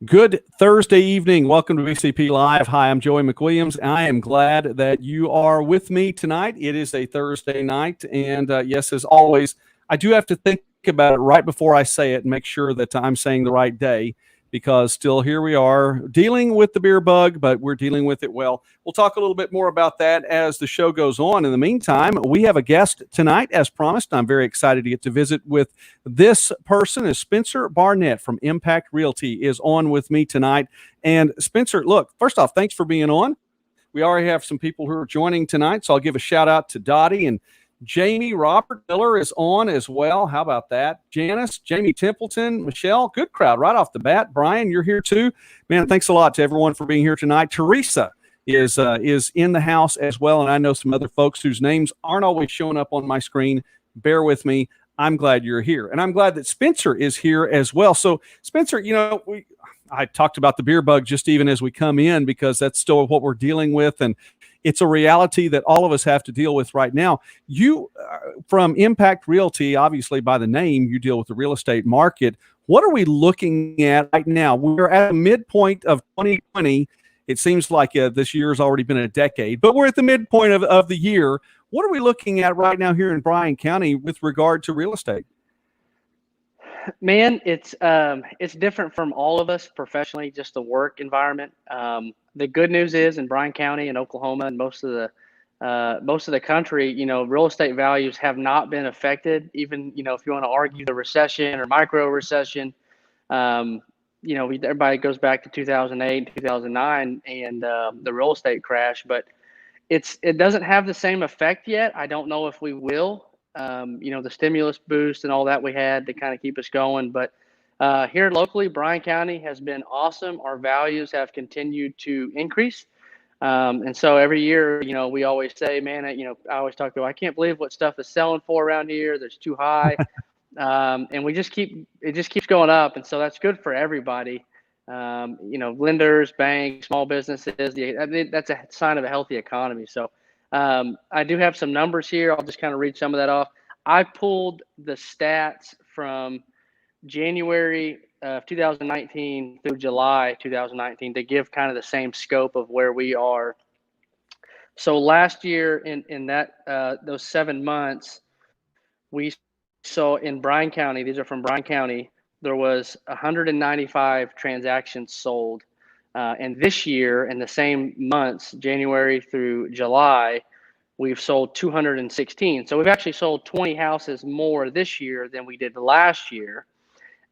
Good Thursday evening. Welcome to BCP Live. Hi, I'm Joey McWilliams. I am glad that you are with me tonight. It is a Thursday night, and yes, as always, I do have to think about it right before I say it and make sure that I'm saying the right day, because still here we are dealing with the beer bug, but we're dealing with it well. We'll talk a little bit more about that as the show goes on. In the meantime, we have a guest tonight, as promised. I'm very excited to get to visit with this person. Is Spencer Barnett from Impact Realty is on with me tonight. And Spencer, look, first off, thanks for being on. We already have some people who are joining tonight, so I'll give a shout out to Dottie and Jamie. Robert Miller is on as well. How about that? Janice, Jamie Templeton, Michelle, good crowd right off the bat. Brian, you're here too. Man, thanks a lot to everyone for being here tonight. Teresa is in the house as well, and I know some other folks whose names aren't always showing up on my screen. Bear with me. I'm glad you're here, and I'm glad that Spencer is here as well. So, Spencer, I talked about the beer bug just even as we come in, because that's still what we're dealing with, and it's a reality that all of us have to deal with right now. You, from Impact Realty, obviously by the name, you deal with the real estate market. What are we looking at right now? We're at the midpoint of 2020. It seems like this year has already been a decade, but we're at the midpoint of the year. What are we looking at right now here in Bryan County with regard to real estate? Man, it's different from all of us professionally, just the work environment. The good news is in Bryan County and Oklahoma and most of the country, real estate values have not been affected. Even, if you want to argue the recession or micro recession, everybody goes back to 2008, 2009 and the real estate crash, but it doesn't have the same effect yet. I don't know if we will. The stimulus boost and all that we had to kind of keep us going. But here locally, Bryan County has been awesome. Our values have continued to increase. And so every year, we always say, man, I always talk about, I can't believe what stuff is selling for around here. That's too high. And it just keeps going up. And so that's good for everybody. Lenders, banks, small businesses, that's a sign of a healthy economy. So I do have some numbers here. I'll just kind of read some of that off. I pulled the stats from January of 2019 through July 2019 to give kind of the same scope of where we are. So last year in those 7 months, we saw in Bryan County, these are from Bryan County, there was 195 transactions sold. And this year, in the same months, January through July, we've sold 216. So we've actually sold 20 houses more this year than we did last year.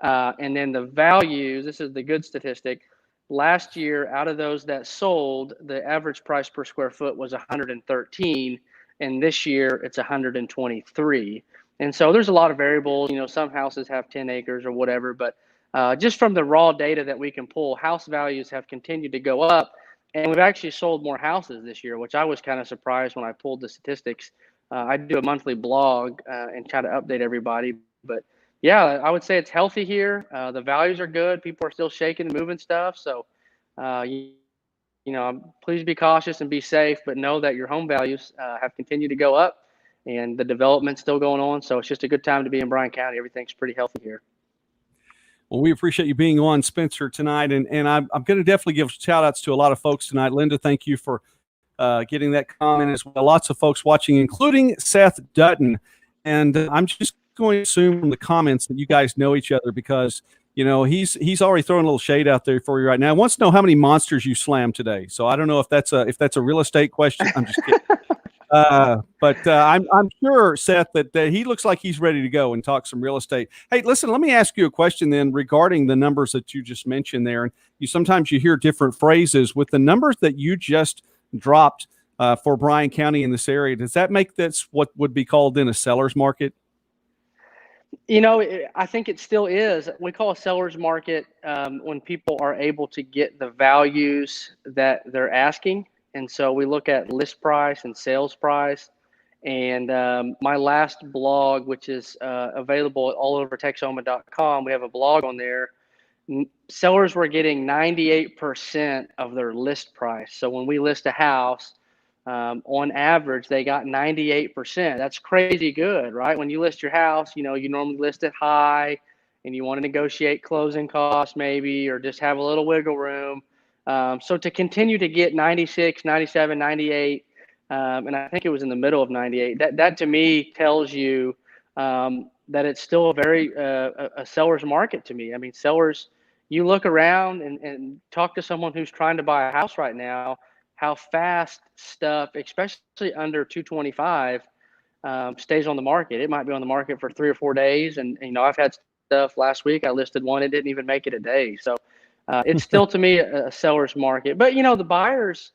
And then the values, this is the good statistic. Last year, out of those that sold, the average price per square foot was 113. And this year, it's 123. And so there's a lot of variables. Some houses have 10 acres or whatever, but just from the raw data that we can pull, house values have continued to go up, and we've actually sold more houses this year, which I was kind of surprised when I pulled the statistics. I do a monthly blog and try to update everybody, but yeah, I would say it's healthy here. The values are good. People are still shaking and moving stuff. So, please be cautious and be safe, but know that your home values have continued to go up, and the development's still going on. So it's just a good time to be in Bryan County. Everything's pretty healthy here. Well, we appreciate you being on, Spencer, tonight. And I'm going to definitely give shout outs to a lot of folks tonight. Linda, thank you for getting that comment as well. Lots of folks watching, including Seth Dutton. And I'm just going to assume from the comments that you guys know each other, because, he's already throwing a little shade out there for you right now. I wants to know how many monsters you slammed today. So I don't know if that's a real estate question. I'm just kidding. But I'm sure, Seth, that he looks like he's ready to go and talk some real estate. Hey, listen, let me ask you a question then regarding the numbers that you just mentioned there. And sometimes you hear different phrases with the numbers that you just dropped for Bryan County in this area. Does that make this what would be called then a seller's market? I think it still is. We call a seller's market when people are able to get the values that they're asking. And so we look at list price and sales price. And my last blog, which is available all over texoma.com, we have a blog on there. Sellers were getting 98% of their list price. So when we list a house, on average, they got 98%. That's crazy good, right? When you list your house, you normally list it high and you want to negotiate closing costs maybe, or just have a little wiggle room. So to continue to get 96, 97, 98, and I think it was in the middle of 98, that to me tells you that it's still a very a seller's market to me. I mean, sellers, you look around and talk to someone who's trying to buy a house right now, how fast stuff, especially under 225, stays on the market. It might be on the market for 3 or 4 days. And I've had stuff last week. I listed one, it didn't even make it a day. So it's still to me a seller's market. But, the buyers,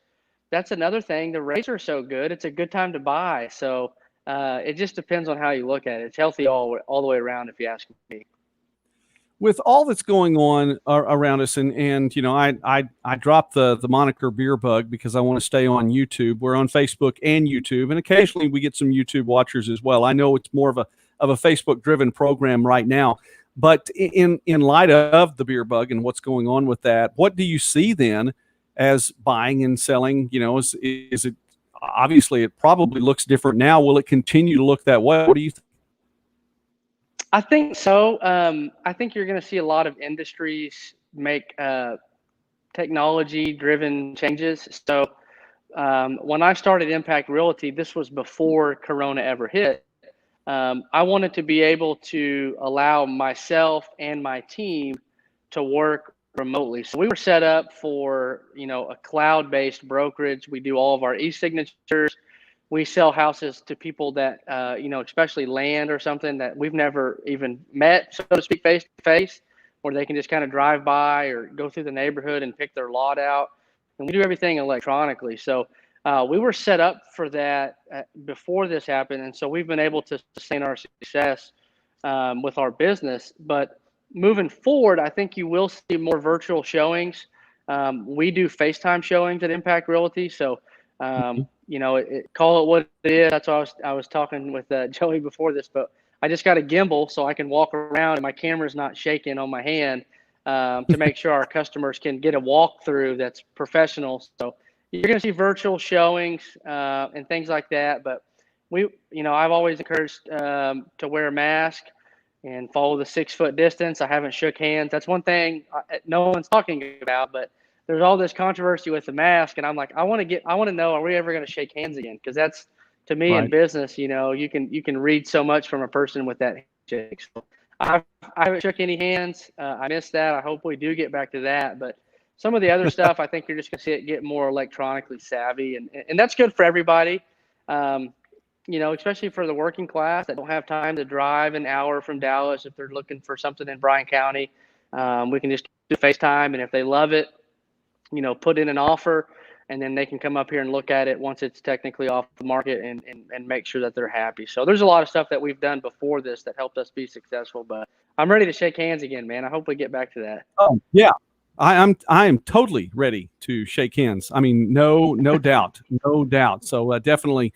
that's another thing. The rates are so good. It's a good time to buy. So it just depends on how you look at it. It's healthy all the way around, if you ask me. With all that's going on around us, and I dropped the moniker Beer Bug because I want to stay on YouTube. We're on Facebook and YouTube, and occasionally we get some YouTube watchers as well. I know it's more of a Facebook driven program right now, but in light of the Beer Bug and what's going on with that, what do you see then as buying and selling? Is it obviously it probably looks different now? Will it continue to look that way? What do you think? I think so. I think you're going to see a lot of industries make technology-driven changes. So when I started Impact Realty, this was before Corona ever hit. I wanted to be able to allow myself and my team to work remotely. So we were set up for, a cloud-based brokerage. We do all of our e-signatures. We sell houses to people that, especially land or something that we've never even met, so to speak, face to face, where they can just kind of drive by or go through the neighborhood and pick their lot out. And we do everything electronically. So we were set up for that before this happened. And so we've been able to sustain our success with our business. But moving forward, I think you will see more virtual showings. We do FaceTime showings at Impact Realty. So, call it what it is. That's why I was talking with Joey before this, but I just got a gimbal so I can walk around and my camera's not shaking on my hand to make sure our customers can get a walkthrough that's professional. So you're going to see virtual showings and things like that. But I've always encouraged to wear a mask and follow the 6-foot distance. I haven't shook hands. That's one thing no one's talking about, but there's all this controversy with the mask, and I'm like, I want to know, are we ever going to shake hands again? Because that's, to me, right, in business, you can read so much from a person with that handshake. So I haven't shook any hands. I missed that. I hope we do get back to that. But some of the other stuff, I think you're just going to see it get more electronically savvy, and that's good for everybody. Especially for the working class that don't have time to drive an hour from Dallas if they're looking for something in Bryan County. We can just do FaceTime, and if they love it, put in an offer, and then they can come up here and look at it once it's technically off the market and make sure that they're happy. So there's a lot of stuff that we've done before this that helped us be successful, but I'm ready to shake hands again, man. I hope we get back to that. Oh, yeah. I am totally ready to shake hands. I mean, no doubt, no doubt. So definitely,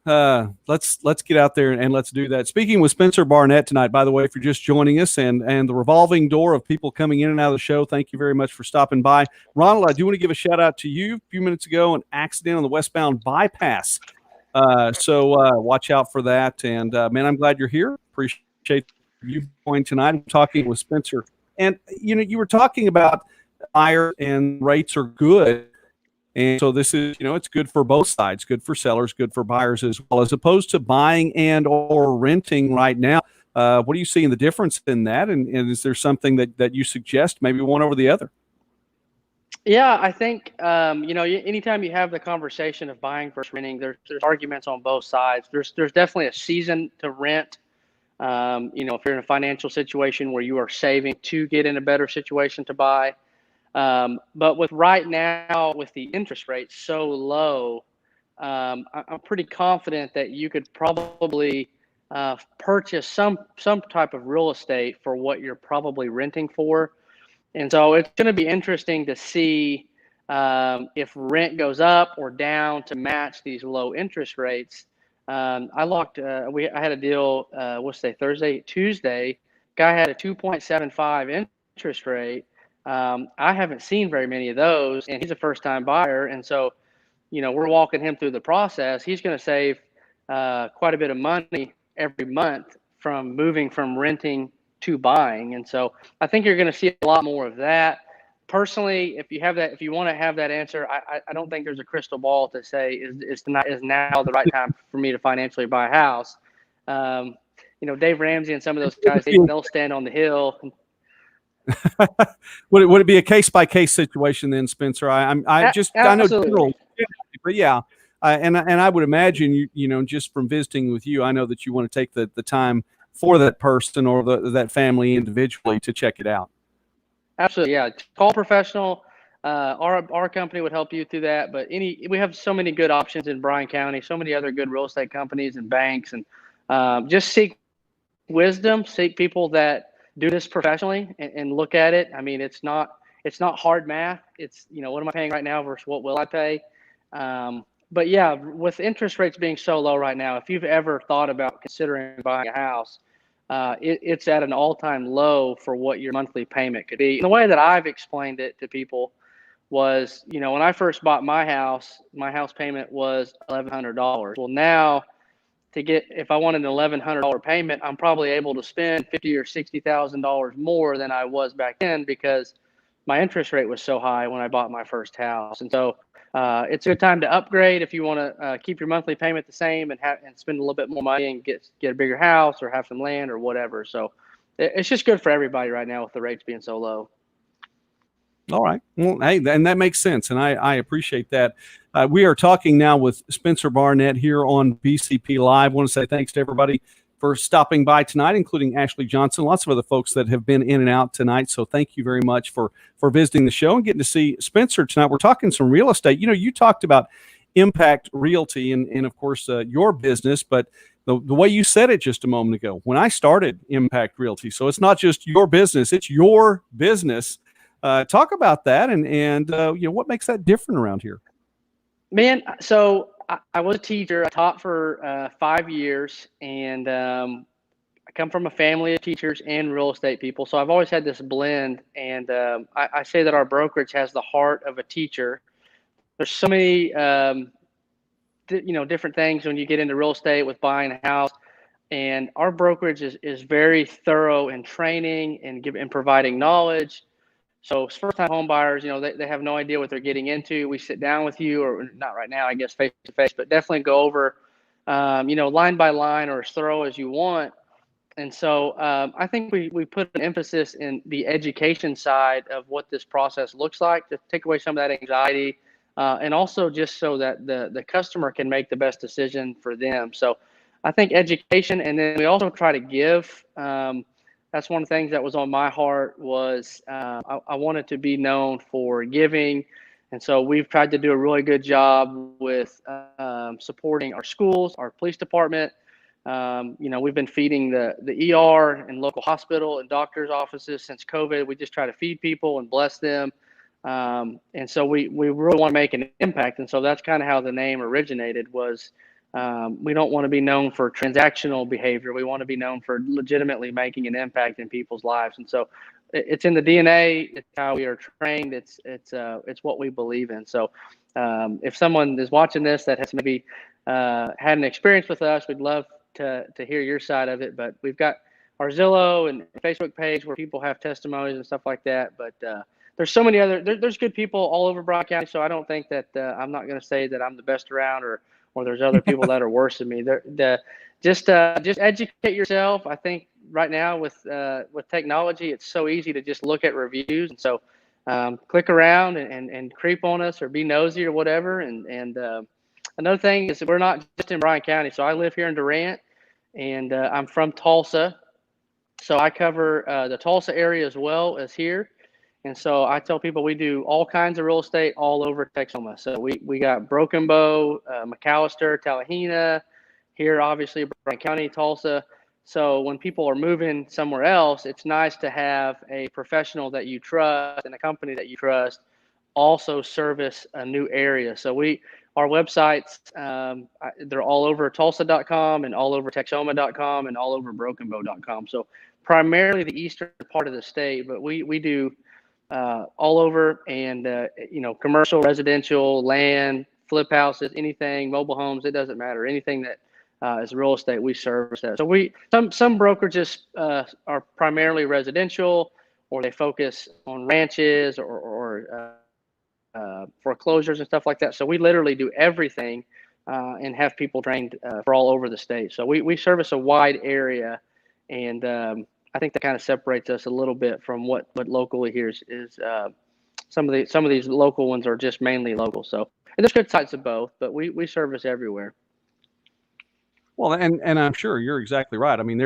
let's get out there and let's do that. Speaking with Spencer Barnett tonight, by the way, if you're just joining us, and the revolving door of people coming in and out of the show, thank you very much for stopping by. Ronald, I do want to give a shout out to you. A few minutes ago, an accident on the westbound bypass. So watch out for that. And man, I'm glad you're here. Appreciate you joining tonight. I'm talking with Spencer, and you were talking about buyer and rates are good. And so this is, it's good for both sides, good for sellers, good for buyers as well, as opposed to buying and or renting right now. What are you seeing the difference in that? And is there something that you suggest, maybe one over the other? Yeah, I think, anytime you have the conversation of buying versus renting, there's arguments on both sides. There's definitely a season to rent. If you're in a financial situation where you are saving to get in a better situation to buy. But with right now, with the interest rates so low, I'm pretty confident that you could probably purchase some type of real estate for what you're probably renting for. And so it's going to be interesting to see if rent goes up or down to match these low interest rates. I had a deal, Tuesday, guy had a 2.75 interest rate. I haven't seen very many of those, and he's a first-time buyer. And so, we're walking him through the process. He's going to save quite a bit of money every month from moving from renting to buying. And so I think you're going to see a lot more of that. Personally, if you want to have that answer, I don't think there's a crystal ball to say is now the right time for me to financially buy a house. Dave Ramsey and some of those guys, they'll stand on the hill. Would it be a case by case situation then, Spencer? I know general, but yeah, and I would imagine just from visiting with you, I know that you want to take the time for that person or that family individually to check it out. Absolutely, yeah. Call professional. Our company would help you through that. But we have so many good options in Bryan County, so many other good real estate companies and banks, and just seek wisdom, seek people that do this professionally and look at it. I mean, it's not hard math. It's, what am I paying right now versus what will I pay? But yeah, with interest rates being so low right now, if you've ever thought about considering buying a house, it's at an all-time low for what your monthly payment could be. And the way that I've explained it to people was, when I first bought my house payment was $1,100. Well, now if I want an $1,100 payment, I'm probably able to spend $50,000 or $60,000 more than I was back then because my interest rate was so high when I bought my first house. And so it's a good time to upgrade if you want to keep your monthly payment the same and spend a little bit more money and get a bigger house or have some land or whatever. So it's just good for everybody right now with the rates being so low. All right. Well, hey, and that makes sense, and I appreciate that. We are talking now with Spencer Barnett here on BCP Live. I want to say thanks to everybody for stopping by tonight, including Ashley Johnson, lots of other folks that have been in and out tonight. So thank you very much for visiting the show and getting to see Spencer tonight. We're talking some real estate. You talked about Impact Realty and of course, your business, but the way you said it just a moment ago, when I started Impact Realty, so it's not just your business, it's your business. Talk about that and what makes that different around here? Man, so I was a teacher. I taught for 5 years, and I come from a family of teachers and real estate people. So I've always had this blend, and I say that our brokerage has the heart of a teacher. There's so many, different things when you get into real estate with buying a house, and our brokerage is very thorough in training and providing knowledge. So first-time home buyers, they have no idea what they're getting into. We sit down with you, or not right now, I guess, face-to-face, but definitely go over, line by line or as thorough as you want. And so I think we put an emphasis in the education side of what this process looks like to take away some of that anxiety, and also just so that the customer can make the best decision for them. So I think education, and then we also try to give. That's one of the things that was on my heart was I wanted to be known for giving. And so we've tried to do a really good job with supporting our schools, our police department. We've been feeding the ER and local hospital and doctors' offices since COVID. We just try to feed people and bless them. And so we really want to make an impact. And so that's kind of how the name originated was. We don't want to be known for transactional behavior. We want to be known for legitimately making an impact in people's lives. And so it's in the DNA. It's how we are trained. It's what we believe in. So if someone is watching this that has maybe had an experience with us, we'd love to hear your side of it. But we've got our Zillow and Facebook page where people have testimonies and stuff like that. But there's so many there's good people all over Bryan County. So I don't think that I'm not going to say that I'm the best around or there's other people that are worse than me. Just educate yourself. I think right now with technology, it's so easy to just look at reviews. And so click around and creep on us or be nosy or whatever. And another thing is that we're not just in Bryan County. So I live here in Durant, and I'm from Tulsa. So I cover the Tulsa area as well as here. And so I tell people we do all kinds of real estate all over Texoma. So we got Broken Bow, McAllister, Tallahena, here obviously Bryan County, Tulsa. So when people are moving somewhere else, it's nice to have a professional that you trust and a company that you trust also service a new area. So our websites, they're all over Tulsa.com and all over Texoma.com and all over BrokenBow.com. So primarily the eastern part of the state, but we do all over, and commercial, residential, land, flip houses, anything, mobile homes, it doesn't matter. Anything that as real estate, we service that. So some brokerages are primarily residential, or they focus on ranches or foreclosures and stuff like that. So we literally do everything and have people trained for all over the state. So we service a wide area, and I think that kind of separates us a little bit from what locally here is some of these local ones are just mainly local. So there's good sides of both, but we service everywhere. Well, and I'm sure you're exactly right. I mean,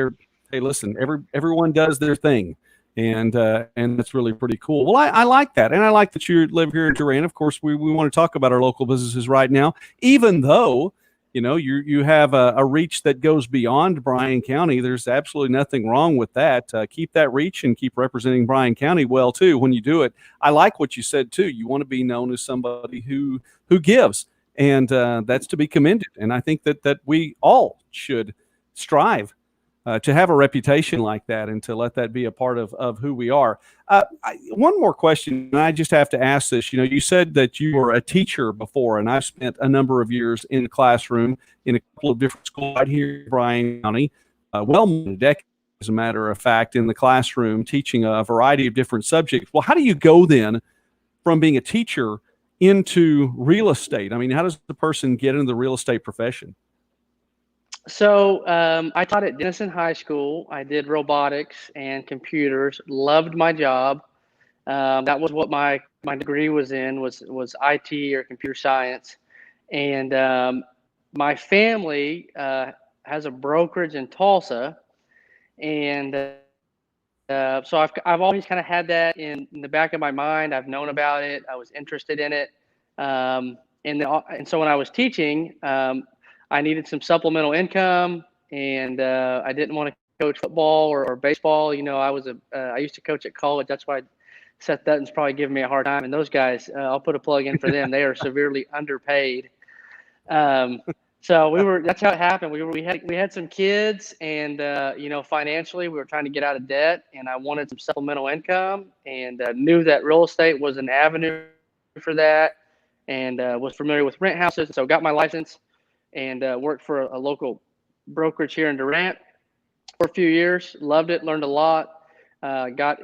hey, listen, everyone does their thing, and that's really pretty cool. Well, I like that, and I like that you live here in Durant. Of course, we want to talk about our local businesses right now, even though you have a reach that goes beyond Bryan County. There's absolutely nothing wrong with that. Keep that reach and keep representing Bryan County well too when you do it. I like what you said too. You want to be known as somebody who gives. And that's to be commended. And I think that we all should strive to have a reputation like that and to let that be a part of who we are. One more question, and I just have to ask this. You said that you were a teacher before, and I've spent a number of years in the classroom in a couple of different schools right here in Bryan County, well more than a decade, as a matter of fact, in the classroom teaching a variety of different subjects. Well, how do you go then from being a teacher into real estate? I mean, how does the person get into the real estate profession? So I taught at Denison High School. I did robotics and computers. Loved my job. That was what my degree was in, was IT or computer science. And my family has a brokerage in Tulsa, and so I've always kind of had that in the back of my mind. I've known about it. I was interested in it. And so when I was teaching, I needed some supplemental income, and I didn't want to coach football or baseball. I used to coach at college. That's why Seth Dutton's probably giving me a hard time. And those guys, I'll put a plug in for them. They are severely underpaid. So that's how it happened. We had some kids, and financially we were trying to get out of debt, and I wanted some supplemental income, and knew that real estate was an avenue for that, and was familiar with rent houses. So got my license and worked for a local brokerage here in Durant for a few years. Loved it, learned a lot. Got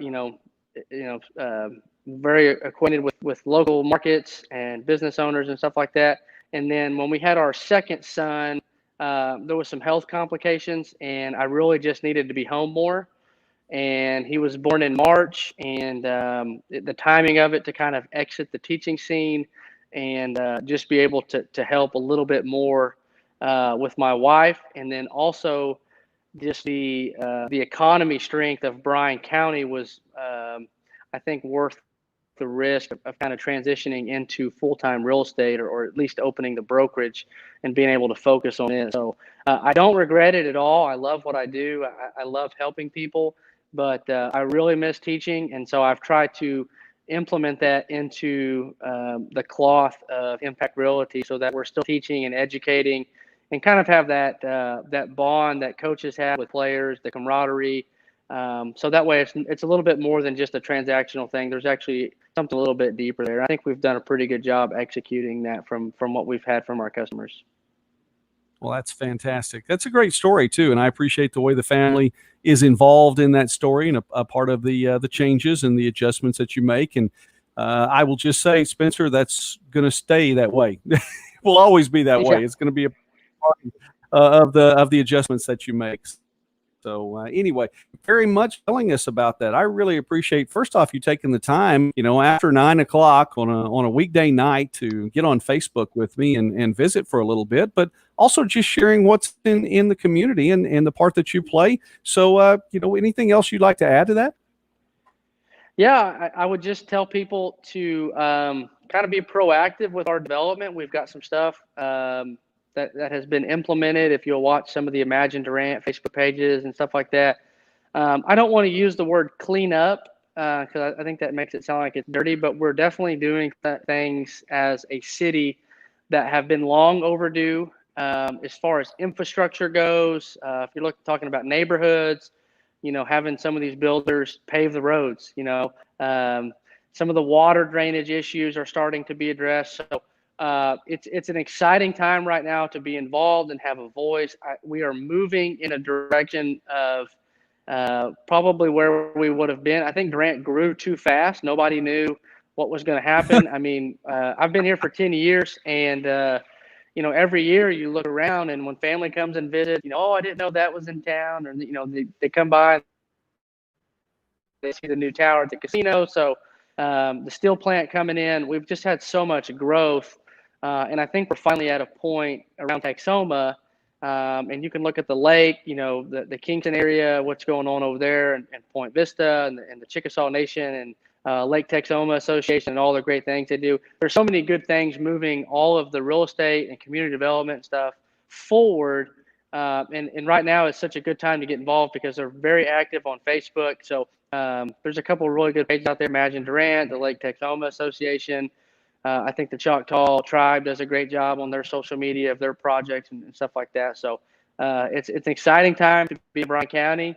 very acquainted with local markets and business owners and stuff like that. And then when we had our second son, there was some health complications, and I really just needed to be home more. And he was born in March, and the timing of it to kind of exit the teaching scene and just be able to help a little bit more with my wife, and then also just the economy strength of Bryan County was, I think, worth the risk of kind of transitioning into full-time real estate, or at least opening the brokerage and being able to focus on it. So I don't regret it at all. I love what I do. I love helping people, but I really miss teaching. And so I've tried to implement that into the cloth of Impact Realty, so that we're still teaching and educating, and kind of have that bond that coaches have with players, the camaraderie. So that way it's a little bit more than just a transactional thing. There's actually something a little bit deeper there. I think we've done a pretty good job executing that from what we've had from our customers. Well, that's fantastic. That's a great story too, and I appreciate the way the family is involved in that story and a part of the changes and the adjustments that you make. And I will just say, Spencer, that's going to stay that way. It will always be that way. It's going to be a part of the adjustments that you make. So anyway, very much telling us about that. I really appreciate, first off, you taking the time, after 9 o'clock on a weekday night to get on Facebook with me and visit for a little bit, but also just sharing what's in the community and the part that you play. So, anything else you'd like to add to that? Yeah, I would just tell people to kind of be proactive with our development. We've got some stuff that has been implemented. If you'll watch some of the Imagine Durant Facebook pages and stuff like that. I don't want to use the word clean up because I think that makes it sound like it's dirty, but we're definitely doing things as a city that have been long overdue as far as infrastructure goes. If you're talking about neighborhoods, having some of these builders pave the roads, some of the water drainage issues are starting to be addressed. So it's an exciting time right now to be involved and have a voice. We are moving in a direction of probably where we would have been. I think Durant grew too fast. Nobody knew what was going to happen. I mean, I've been here for 10 years, and every year you look around, and when family comes and visits, oh, I didn't know that was in town, or they come by, and they see the new tower at the casino. So the steel plant coming in, we've just had so much growth, and I think we're finally at a point around Texoma. And you can look at the lake, the Kingston area, what's going on over there, and Point Vista, and the Chickasaw Nation, and Lake Texoma Association, and all the great things they do. There's so many good things moving all of the real estate and community development stuff forward. And right now is such a good time to get involved because they're very active on Facebook. So there's a couple of really good pages out there. Imagine Durant, the Lake Texoma Association. I think the Choctaw Tribe does a great job on their social media of their projects and stuff like that. So it's an exciting time to be in Bryan County.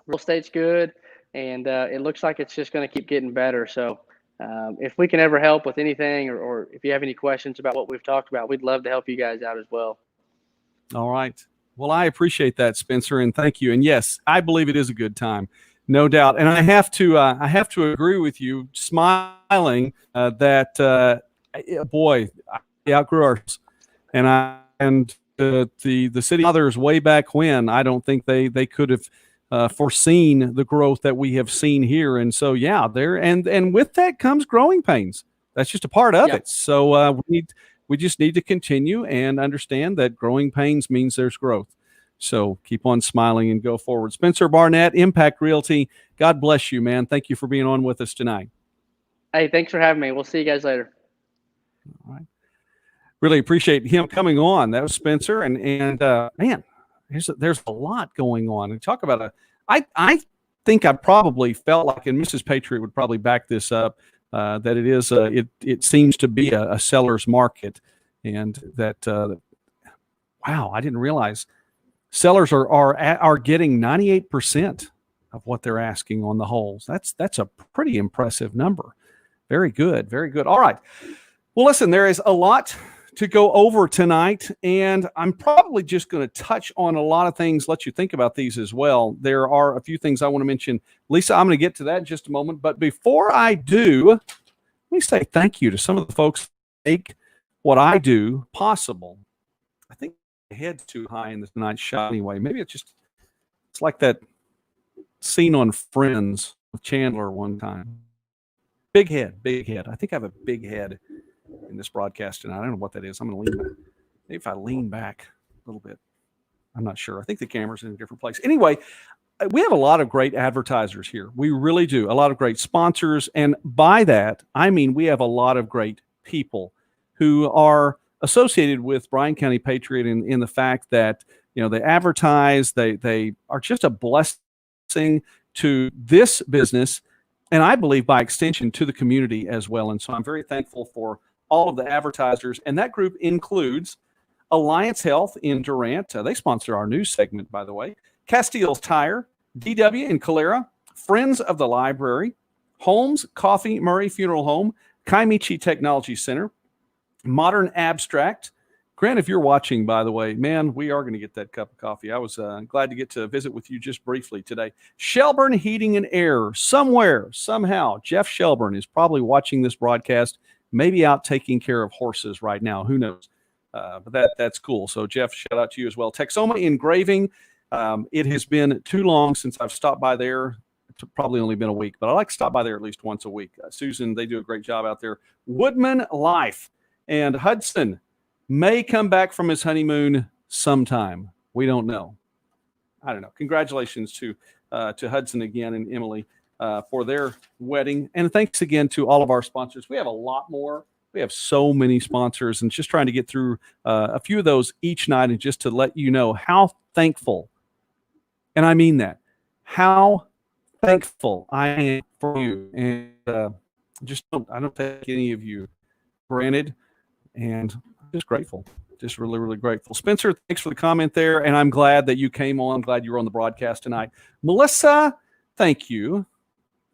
Real estate's good, and it looks like it's just going to keep getting better. So if we can ever help with anything, or if you have any questions about what we've talked about, we'd love to help you guys out as well. All right. Well, I appreciate that, Spencer, and thank you. And yes, I believe it is a good time. No doubt. And I have to agree with you, smiling that boy, I outgrew ours. And the city others way back when, I don't think they could have foreseen the growth that we have seen here. And so, yeah, and with that comes growing pains. That's just a part of it. So we just need to continue and understand that growing pains means there's growth. So keep on smiling and go forward. Spencer Barnett, Impact Realty. God bless you, man. Thank you for being on with us tonight. Hey, thanks for having me. We'll see you guys later. All right. Really appreciate him coming on. That was Spencer. And man, there's a lot going on. And talk about I think I probably felt like, and Mrs. Patriot would probably back this up, that it is it seems to be a seller's market, and that wow, I didn't realize sellers are getting 98% of what they're asking on the holes. That's a pretty impressive number. Very good, very good. All right. Well, listen, there is a lot to go over tonight, and I'm probably just going to touch on a lot of things, let you think about these as well. There are a few things I want to mention. Lisa, I'm going to get to that in just a moment, but before I do, let me say thank you to some of the folks that make what I do possible. I think my head's too high in this night's shot anyway. Maybe it's like that scene on Friends with Chandler one time. Big head. I think I have a big head in this broadcast tonight. I don't know what that is. I'm going to lean back. Maybe if I lean back a little bit. I'm not sure. I think the camera's in a different place. Anyway, we have a lot of great advertisers here. We really do. A lot of great sponsors. And by that, I mean we have a lot of great people who are associated with Bryan County Patriot in the fact that, they advertise, they are just a blessing to this business, and I believe by extension to the community as well. And so I'm very thankful for all of the advertisers. And that group includes Alliance Health in Durant. They sponsor our news segment, by the way. Castile's Tire, DW in Calera, Friends of the Library, Holmes Coffee Murray Funeral Home, Kaimichi Technology Center, Modern Abstract. Grant, if you're watching, by the way, man, we are going to get that cup of coffee. I was glad to get to visit with you just briefly today. Shelburne Heating and Air. Somewhere, somehow, Jeff Shelburne is probably watching this broadcast, maybe out taking care of horses right now. Who knows? But that's cool. So, Jeff, shout out to you as well. Texoma Engraving. It has been too long since I've stopped by there. It's probably only been a week, but I like to stop by there at least once a week. Susan, they do a great job out there. Woodman Life. And Hudson may come back from his honeymoon sometime. We don't know. I don't know. Congratulations to Hudson again and Emily for their wedding. And thanks again to all of our sponsors. We have a lot more. We have so many sponsors, and just trying to get through a few of those each night, and just to let you know how thankful, and I mean that, how thankful I am for you. And I don't take any of you granted, and I'm just grateful. Just really, really grateful. Spencer, thanks for the comment there, and I'm glad that you came on. I'm glad you were on the broadcast tonight. Melissa, thank you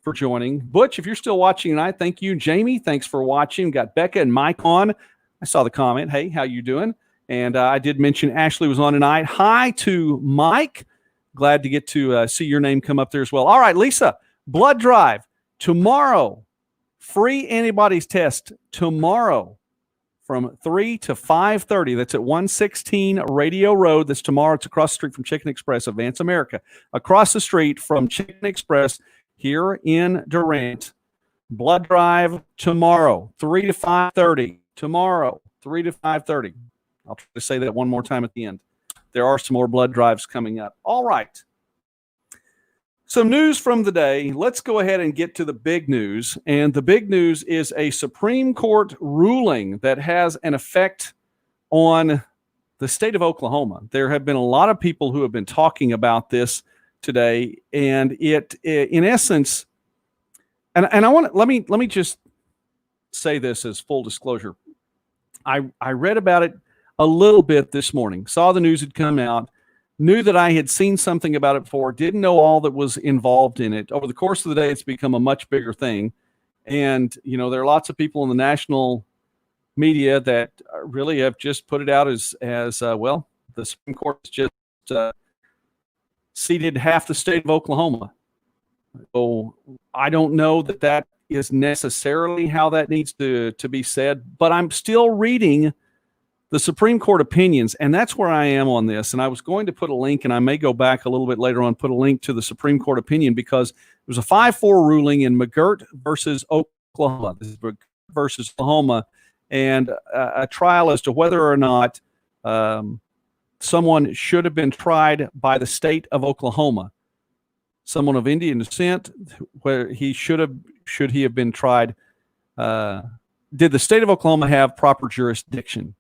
for joining. Butch, if you're still watching tonight, thank you. Jamie, thanks for watching. We've got Becca and Mike on. I saw the comment. Hey, how you doing? And I did mention Ashley was on tonight. Hi to Mike. Glad to get to see your name come up there as well. All right, Lisa, blood drive tomorrow. Free antibodies test tomorrow from 3 to 5:30. That's at 116 Radio Road. That's tomorrow. It's across the street from Chicken Express, Advance America. Across the street from Chicken Express here in Durant. Blood drive tomorrow, 3 to 5:30. Tomorrow, 3 to 5:30. I'll try to say that one more time at the end. There are some more blood drives coming up. All right. Some news from the day. Let's go ahead and get to the big news. And the big news is a Supreme Court ruling that has an effect on the state of Oklahoma. There have been a lot of people who have been talking about this today, and it in essence, and I want to let me just say this as full disclosure. I read about it a little bit this morning, saw the news had come out, knew that I had seen something about it before, didn't know all that was involved in it. Over the course of the day, it's become a much bigger thing. And, there are lots of people in the national media that really have just put it out as well, the Supreme Court has just ceded half the state of Oklahoma. So I don't know that is necessarily how that needs to be said, but I'm still reading the Supreme Court opinions, and that's where I am on this. And I was going to put a link, and I may go back a little bit later on, put a link to the Supreme Court opinion, because there was a 5-4 ruling in McGirt versus Oklahoma. This is McGirt versus Oklahoma, and a trial as to whether or not someone should have been tried by the state of Oklahoma. Someone of Indian descent, where should he have been tried? Did the state of Oklahoma have proper jurisdiction?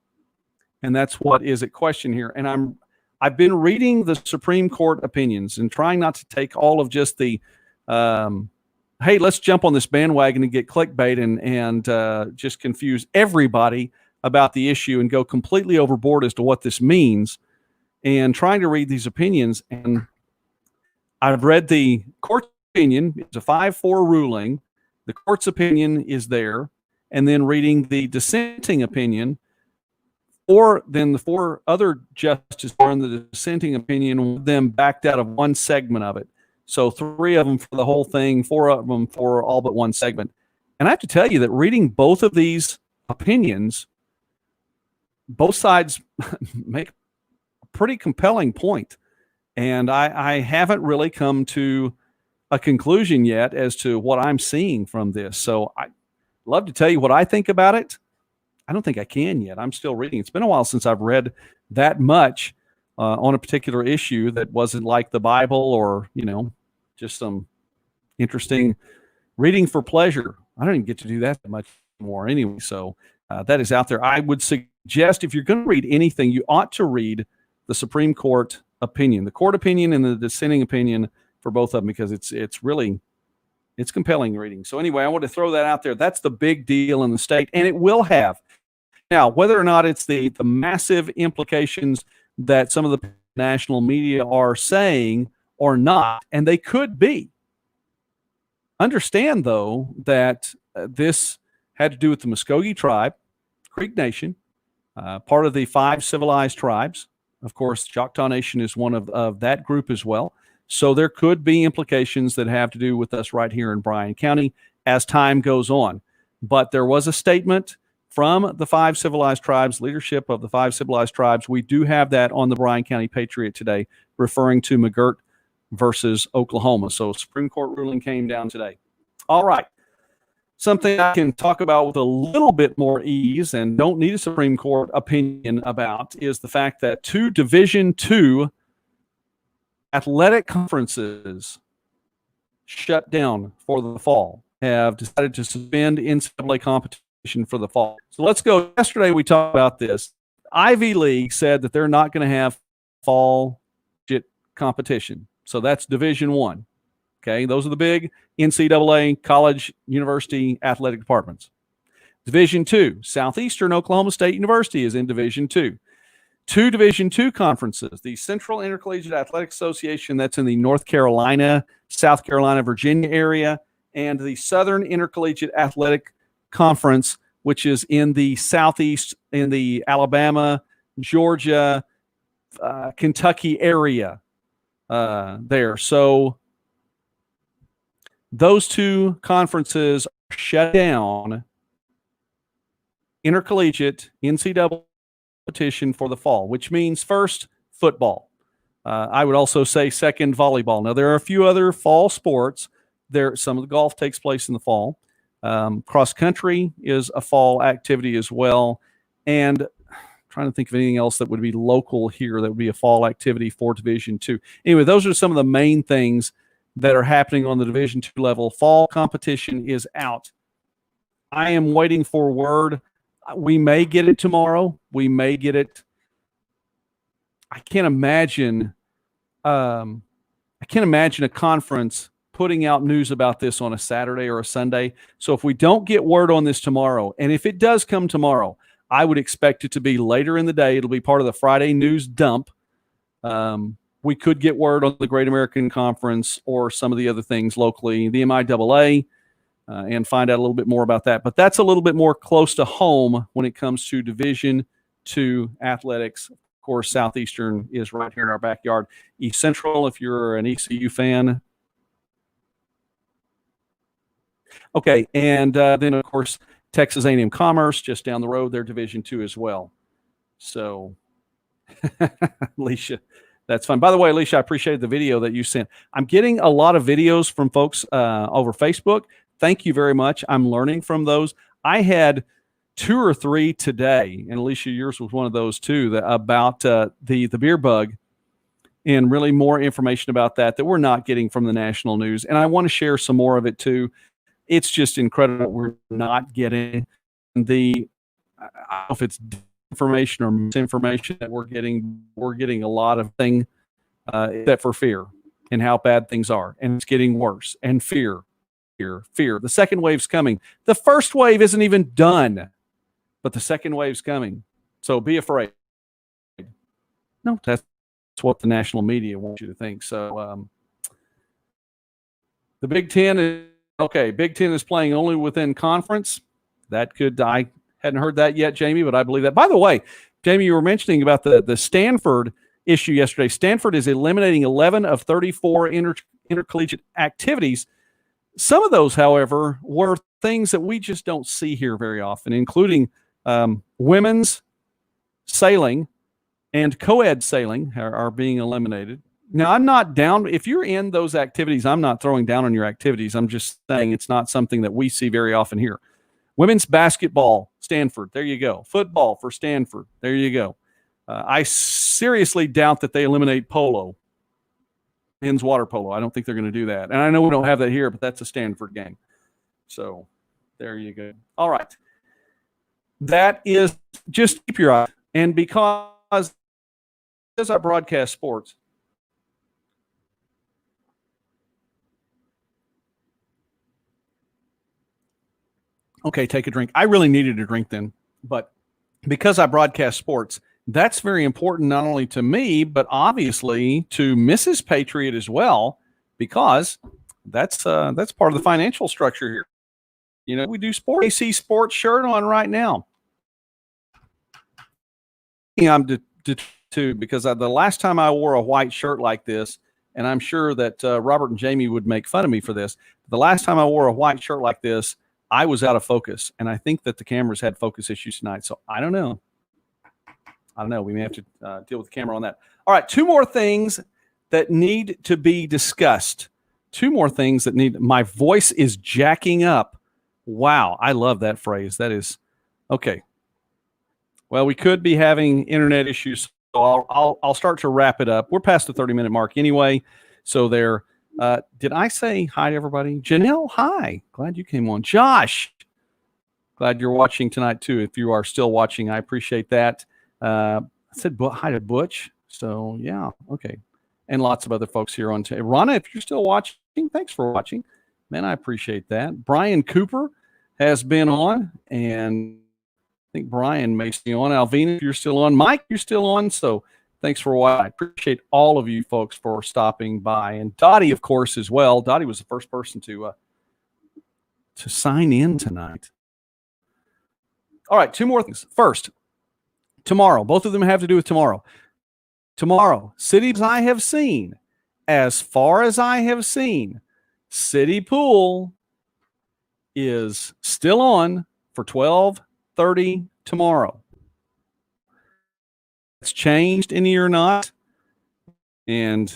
And that's what is at question here. And I've been reading the Supreme Court opinions and trying not to take all of just the, hey, let's jump on this bandwagon and get clickbait and just confuse everybody about the issue and go completely overboard as to what this means, and trying to read these opinions. And I've read the court's opinion. It's a 5-4 ruling. The court's opinion is there. And then reading the dissenting opinion, or then the 4 other justices are in the dissenting opinion, with them backed out of one segment of it. So 3 of them for the whole thing, 4 of them for all but one segment. And I have to tell you that reading both of these opinions, both sides make a pretty compelling point. And I haven't really come to a conclusion yet as to what I'm seeing from this. So I'd love to tell you what I think about it. I don't think I can yet. I'm still reading. It's been a while since I've read that much on a particular issue that wasn't like the Bible or, just some interesting reading for pleasure. I don't even get to do that much more anyway. So that is out there. I would suggest if you're going to read anything, you ought to read the Supreme Court opinion, the court opinion and the dissenting opinion for both of them, because it's really compelling reading. So anyway, I want to throw that out there. That's the big deal in the state, and it will have. Now, whether or not it's the massive implications that some of the national media are saying or not, and they could be. Understand, though, that this had to do with the Muskogee tribe, Creek Nation, part of the 5 civilized tribes. Of course, Choctaw Nation is one of that group as well. So there could be implications that have to do with us right here in Bryan County as time goes on. But there was a statement from the 5 civilized tribes, leadership of the 5 civilized tribes. We do have that on the Bryan County Patriot today, referring to McGirt versus Oklahoma. So Supreme Court ruling came down today. All right. Something I can talk about with a little bit more ease and don't need a Supreme Court opinion about is the fact that 2 Division II athletic conferences shut down for the fall, have decided to suspend NCAA competition for the fall. So let's go. Yesterday we talked about this. Ivy League said that they're not going to have fall competition. So that's Division I. Okay, those are the big NCAA college university athletic departments. Division II, Southeastern Oklahoma State University is in Division II. 2 Division II conferences, the Central Intercollegiate Athletic Association, that's in the North Carolina, South Carolina, Virginia area, and the Southern Intercollegiate Athletic Conference, which is in the southeast, in the Alabama, Georgia, Kentucky area there. So those two conferences are shut down. Intercollegiate NCAA competition for the fall, which means first, football. I would also say second, volleyball. Now, there are a few other fall sports. Some of the golf takes place in the fall. Cross country is a fall activity as well. And I'm trying to think of anything else that would be local here that would be a fall activity for Division II. Anyway, those are some of the main things that are happening on the Division II level. Fall competition is out. I am waiting for word. We may get it tomorrow. We may get it. I can't imagine a conference putting out news about this on a Saturday or a Sunday. So if we don't get word on this tomorrow, and if it does come tomorrow, I would expect it to be later in the day. It'll be part of the Friday news dump. We could get word on the Great American Conference or some of the other things locally, the MIAA, and find out a little bit more about that. But that's a little bit more close to home when it comes to Division II athletics. Of course, Southeastern is right here in our backyard. East Central, if you're an ECU fan. Okay, and then, of course, Texas A&M Commerce, just down the road, they're Division II as well. So, Alicia, that's fun. By the way, Alicia, I appreciated the video that you sent. I'm getting a lot of videos from folks over Facebook. Thank you very much. I'm learning from those. I had 2 or 3 today, and Alicia, yours was one of those too, about the beer bug, and really more information about that we're not getting from the national news. And I want to share some more of it too. It's just incredible. We're not getting I don't know if it's information or misinformation that we're getting. We're getting a lot of things except for fear and how bad things are. And it's getting worse. And fear. The second wave's coming. The first wave isn't even done, but the second wave's coming. So be afraid. No, that's what the national media wants you to think. So the Big Ten is okay. Big Ten is playing only within conference. That could, I hadn't heard that yet, Jamie, but I believe that. By the way, Jamie, you were mentioning about the Stanford issue yesterday. Stanford is eliminating 11 of 34 intercollegiate activities. Some of those, however, were things that we just don't see here very often, including women's sailing and co-ed sailing are being eliminated. Now, I'm not down. If you're in those activities, I'm not throwing down on your activities. I'm just saying it's not something that we see very often here. Women's basketball, Stanford. There you go. Football for Stanford. There you go. I seriously doubt that they eliminate polo, men's water polo. I don't think they're going to do that. And I know we don't have that here, but that's a Stanford game. So there you go. All right. That is, just keep your eye. And because I broadcast sports, okay, take a drink. I really needed a drink then, but because I broadcast sports, that's very important not only to me, but obviously to Mrs. Patriot as well, because that's part of the financial structure here. You know, we do sport. AC Sports shirt on right now. I'm too, because the last time I wore a white shirt like this, and I'm sure that Robert and Jamie would make fun of me for this, the last time I wore a white shirt like this, I was out of focus, and I think that the cameras had focus issues tonight. So I don't know. We may have to deal with the camera on that. All right, 2 more things that need to be discussed. 2 more things that need. My voice is jacking up. Wow, I love that phrase. That is okay. Well, we could be having internet issues, so I'll start to wrap it up. We're past the 30-minute mark anyway, so there. Did I say hi to everybody? Janelle, hi. Glad you came on. Josh, glad you're watching tonight too. If you are still watching, I appreciate that. I said hi to Butch. So yeah, okay. And lots of other folks here on today. Rana, if you're still watching, thanks for watching. Man, I appreciate that. Brian Cooper has been on, and I think Brian may be on. Alvina, if you're still on. Mike, you're still on. So thanks for watching. I appreciate all of you folks for stopping by. And Dottie, of course, as well. Dottie was the first person to sign in tonight. All right, two more things. First, tomorrow, both of them have to do with tomorrow. Tomorrow, cities I have seen, as far as I have seen, City Pool is still on for 12:30 tomorrow. It's changed any or not, and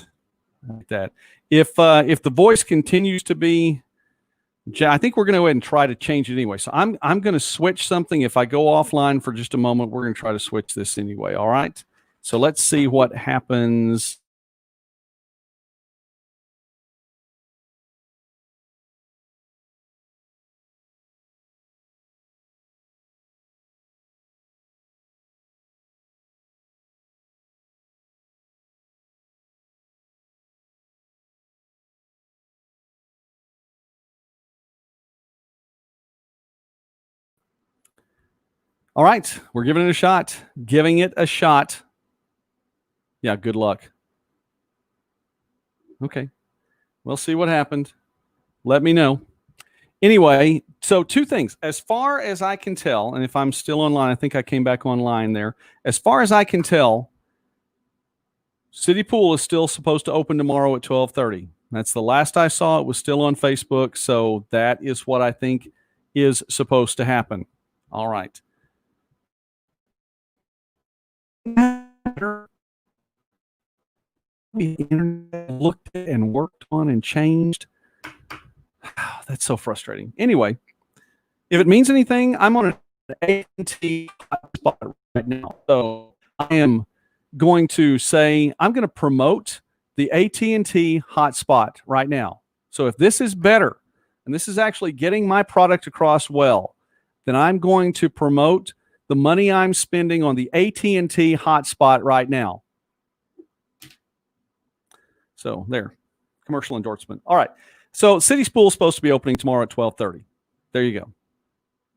like that. If the voice continues to be, I think we're going to go ahead and try to change it anyway. So I'm going to switch something. If I go offline for just a moment, we're going to try to switch this anyway. All right. So let's see what happens. All right, we're giving it a shot. Giving it a shot. Yeah, good luck. Okay, we'll see what happened. Let me know. Anyway, so two things. As far as I can tell, and if I'm still online, I think I came back online there. As far as I can tell, City Pool is still supposed to open tomorrow at 12:30. That's the last I saw. It was still on Facebook, so that is what I think is supposed to happen. All right. The internet looked at and worked on and changed. That's so frustrating. Anyway, if it means anything, I'm on an AT&T hotspot right now. So I am going to say I'm going to promote the AT&T hotspot right now. So if this is better, and this is actually getting my product across well, then I'm going to promote the money I'm spending on the AT&T hotspot right now. So there, commercial endorsement. All right. So City Pool is supposed to be opening tomorrow at 12:30. There you go.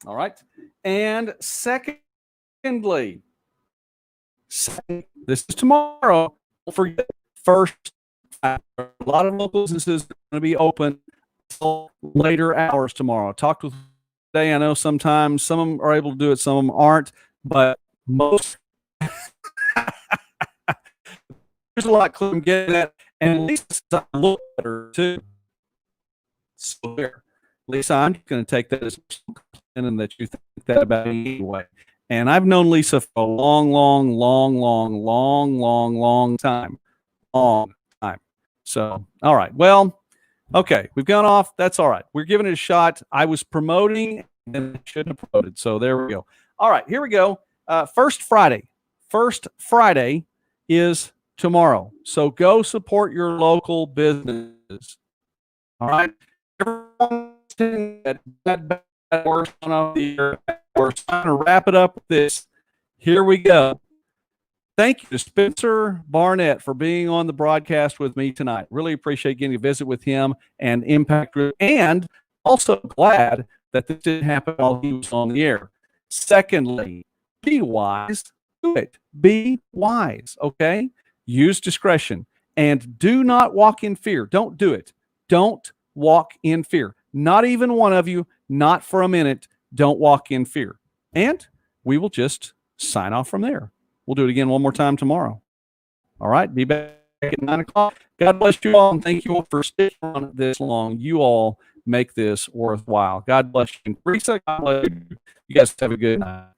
All right. And secondly, this is tomorrow. Don't forget, first, a lot of local businesses are going to be open until later hours tomorrow. I talked with today. I know sometimes some of them are able to do it, some of them aren't, but most. There's a lot clear I'm getting at, and at least it's a little better too. So there, Lisa, I'm going to take that as and that you think that about me anyway. And I've known Lisa for a long time. Long time. So, all right. Well, okay. We've gone off. That's all right. We're giving it a shot. I was promoting and I shouldn't have promoted. So there we go. All right. Here we go. First Friday. First Friday is tomorrow. So go support your local businesses. All right. Everyone we're trying to wrap it up with this. Here we go. Thank you to Spencer Barnett for being on the broadcast with me tonight. Really appreciate getting to visit with him and Impact Group, and also glad that this didn't happen while he was on the air. Secondly, be wise. Do it. Be wise, okay? Use discretion. And do not walk in fear. Don't do it. Don't walk in fear. Not even one of you, not for a minute. Don't walk in fear. And we will just sign off from there. We'll do it again one more time tomorrow. All right. Be back at 9 o'clock. God bless you all, and thank you all for sticking on this long. You all make this worthwhile. God bless you. Teresa, God bless you. You guys have a good night.